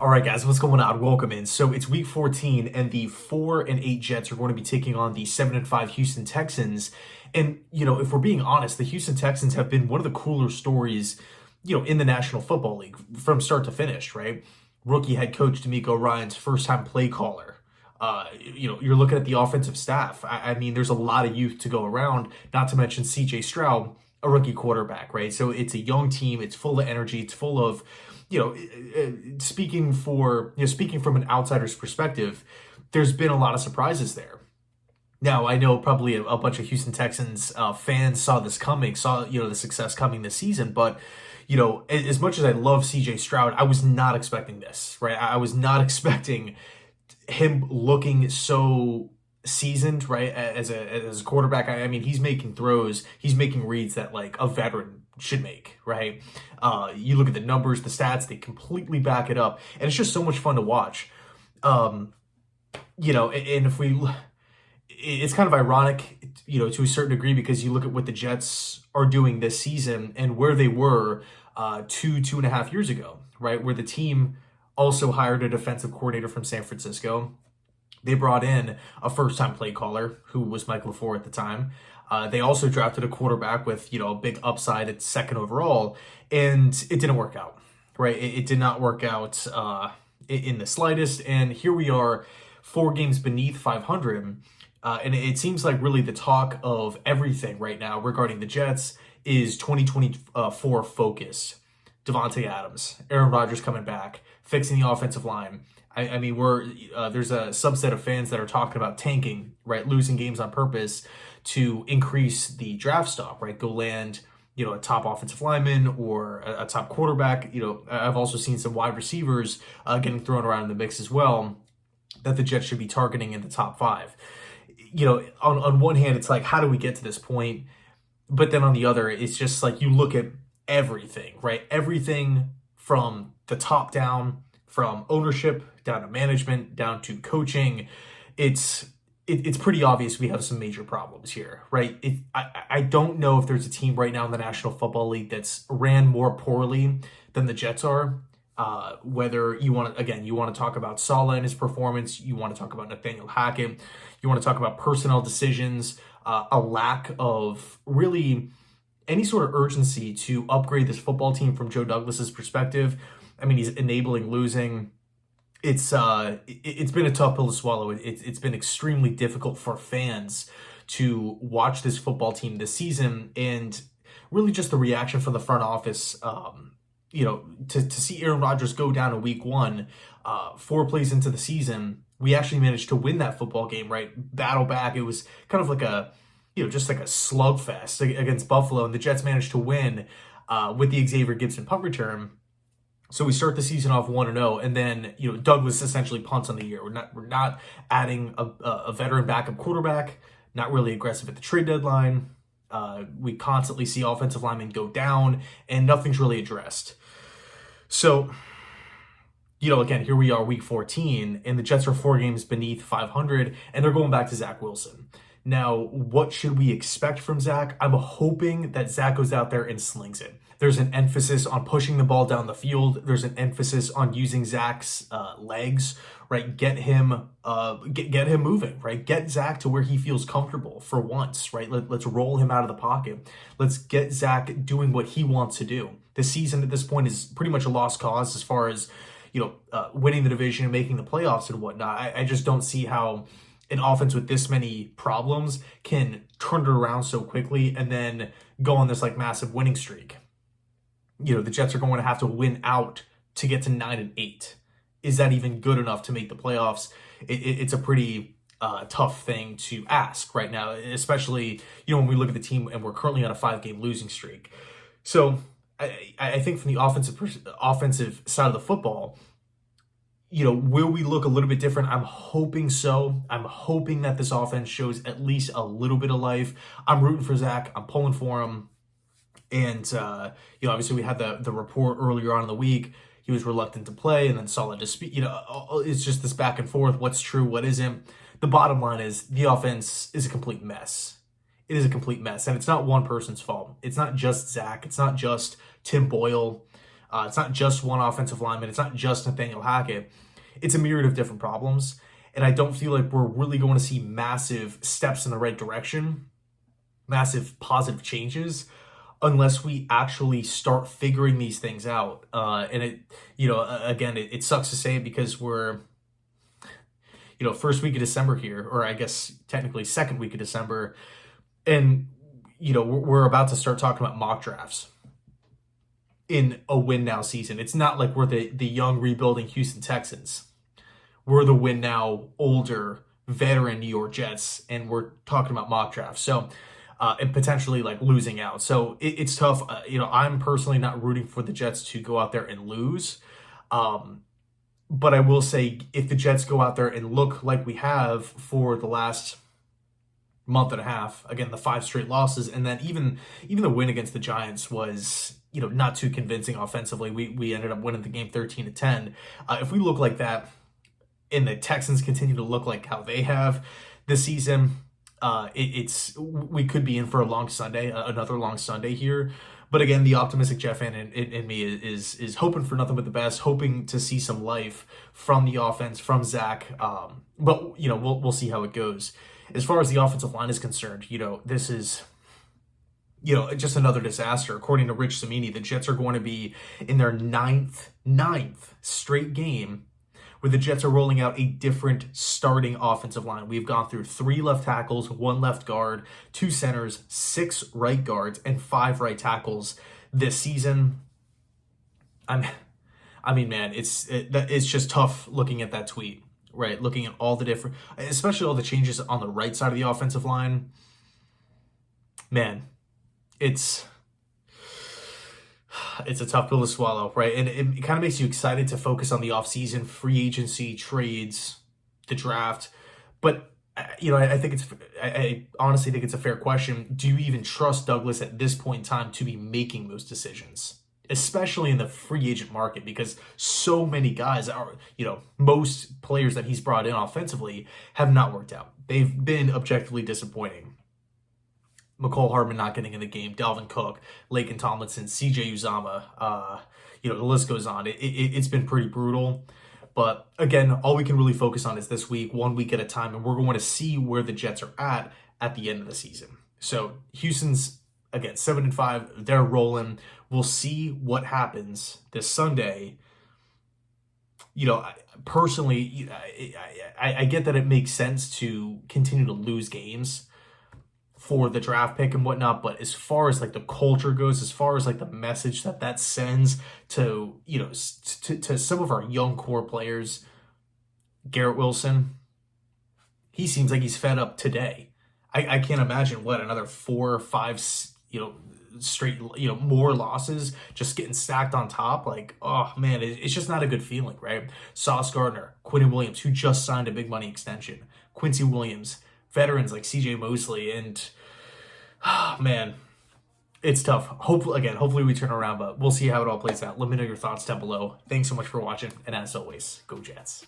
All right, guys, what's going on? Welcome in. So it's week 14, and the 4-8 Jets are going to be taking on the 7-5 Houston Texans. And, if we're being honest, the Houston Texans have been one of the cooler stories, in the National Football League from start to finish, right? Rookie head coach D'Amico Ryan's first time play caller. You're looking at the offensive staff. I mean, there's a lot of youth to go around, not to mention CJ Stroud, a rookie quarterback, right? So it's a young team. It's full of energy. It's full of, speaking from an outsider's perspective, there's been a lot of surprises there. Now, I know probably a bunch of Houston Texans fans saw this coming, saw, the success coming this season, but as much as I love CJ Stroud, I was not expecting this, right? I was not expecting him looking so seasoned, right? As a quarterback. I mean, he's making throws, he's making reads that like a veteran should make, right? You look at the numbers, the stats, they completely back it up. And it's just so much fun to watch. And it's kind of ironic, to a certain degree, because you look at what the Jets are doing this season and where they were 2.5 years ago, right? Where the team also hired a defensive coordinator from San Francisco. They brought in a first-time play caller who was Mike LaFleur at the time. They also drafted a quarterback with, a big upside at second overall, and it didn't work out, right? It did not work out in the slightest, and here we are, 4 games beneath 500, and it seems like really the talk of everything right now regarding the Jets is 2024 focus. Devontae Adams, Aaron Rodgers coming back, fixing the offensive line. I mean, there's a subset of fans that are talking about tanking, right? Losing games on purpose to increase the draft stock, right? Go land, a top offensive lineman or a top quarterback. I've also seen some wide receivers getting thrown around in the mix as well that the Jets should be targeting in the top 5. On one hand, it's like, how do we get to this point? But then on the other, it's just like you look at everything, right? Everything from the top down, from ownership down to management, down to coaching. It's pretty obvious we have some major problems here, right? I don't know if there's a team right now in the National Football League that's ran more poorly than the Jets are. Whether you want to talk about Saleh and his performance, you want to talk about Nathaniel Hackett, you want to talk about personnel decisions, a lack of really any sort of urgency to upgrade this football team from Joe Douglas's perspective. I mean, he's enabling losing. It's been a tough pill to swallow. It's been extremely difficult for fans to watch this football team this season, and really just the reaction from the front office. To see Aaron Rodgers go down in week 1, 4 plays into the season, we actually managed to win that football game, right? Battle back. It was kind of like just like a slugfest against Buffalo, and the Jets managed to win with the Xavier Gibson punt return. So we start the season off 1-0, and then Douglas essentially punts on the year. We're not adding a veteran backup quarterback, not really aggressive at the trade deadline. We constantly see offensive linemen go down, and nothing's really addressed. So, again, here we are, week 14, and the Jets are 4 games beneath 500, and they're going back to Zach Wilson. Now, what should we expect from Zach? I'm hoping that Zach goes out there and slings it. There's an emphasis on pushing the ball down the field. There's an emphasis on using Zach's legs, right? Get him moving, right? Get Zach to where he feels comfortable for once, right? Let's roll him out of the pocket. Let's get Zach doing what he wants to do. The season at this point is pretty much a lost cause as far as, winning the division and making the playoffs and whatnot. I just don't see how an offense with this many problems can turn it around so quickly and then go on this like massive winning streak. The Jets are going to have to win out to get to 9-8. Is that even good enough to make the playoffs? It's a pretty tough thing to ask right now, especially, when we look at the team and we're currently on a 5-game losing streak. So I think from the offensive side of the football, will we look a little bit different? I'm hoping so. I'm hoping that this offense shows at least a little bit of life. I'm rooting for Zach. I'm pulling for him. And, obviously we had the report earlier on in the week. He was reluctant to play and then Saleh dispute. It's just this back and forth. What's true? What isn't? The bottom line is the offense is a complete mess. It is a complete mess. And it's not one person's fault. It's not just Zach. It's not just Tim Boyle. It's not just one offensive lineman. It's not just Nathaniel Hackett. It's a myriad of different problems. And I don't feel like we're really going to see massive steps in the right direction, massive positive changes, unless we actually start figuring these things out. And it sucks to say it because we're, first week of December here, or I guess technically second week of December. And, we're about to start talking about mock drafts in a win now season. It's not like we're the young rebuilding Houston Texans. We're the win now, older, veteran New York Jets, and we're talking about mock drafts. So, and potentially like losing out. So it's tough. I'm personally not rooting for the Jets to go out there and lose. But I will say if the Jets go out there and look like we have for the last month and a half, again, the 5 straight losses, and then even the win against the Giants was, not too convincing offensively. We ended up winning the game 13-10. If we look like that and the Texans continue to look like how they have this season, we could be in for a long Sunday, another long Sunday here. But again, the optimistic Jet fan in me is hoping for nothing but the best, hoping to see some life from the offense, from Zach. But we'll see how it goes. As far as the offensive line is concerned, this is just another disaster. According to Rich Cimini, the Jets are going to be in their ninth straight game where the Jets are rolling out a different starting offensive line. We've gone through 3 left tackles, 1 left guard, 2 centers, 6 right guards, and 5 right tackles this season. Man, it's just tough looking at that tweet, right? Looking at all the different, especially all the changes on the right side of the offensive line. Man, it's a tough pill to swallow, right? And it kind of makes you excited to focus on the offseason, free agency, trades, the draft. But, I honestly think it's a fair question. Do you even trust Douglas at this point in time to be making those decisions? Especially in the free agent market, because so many guys are, most players that he's brought in offensively have not worked out. They've been objectively disappointing. McCole Hardman not getting in the game, Dalvin Cook, Laken Tomlinson, CJ Uzama, the list goes on. It's been pretty brutal. But again, all we can really focus on is this week, 1 week at a time, and we're going to see where the Jets are at the end of the season. So Houston's, again, 7-5, they're rolling. We'll see what happens this Sunday. Personally, I get that it makes sense to continue to lose games for the draft pick and whatnot, but as far as like the culture goes, as far as like the message that sends to to some of our young core players, Garrett Wilson, he seems like he's fed up today. I can't imagine another 4 or 5 straight more losses just getting stacked on top. Like, oh man, it's just not a good feeling, right? Sauce Gardner, Quinton Williams, who just signed a big money extension, Quincy Williams, veterans like CJ Mosley, and man, it's tough. Hopefully we turn around, but we'll see how it all plays out. Let me know your thoughts down below. Thanks so much for watching, and as always, go Jets.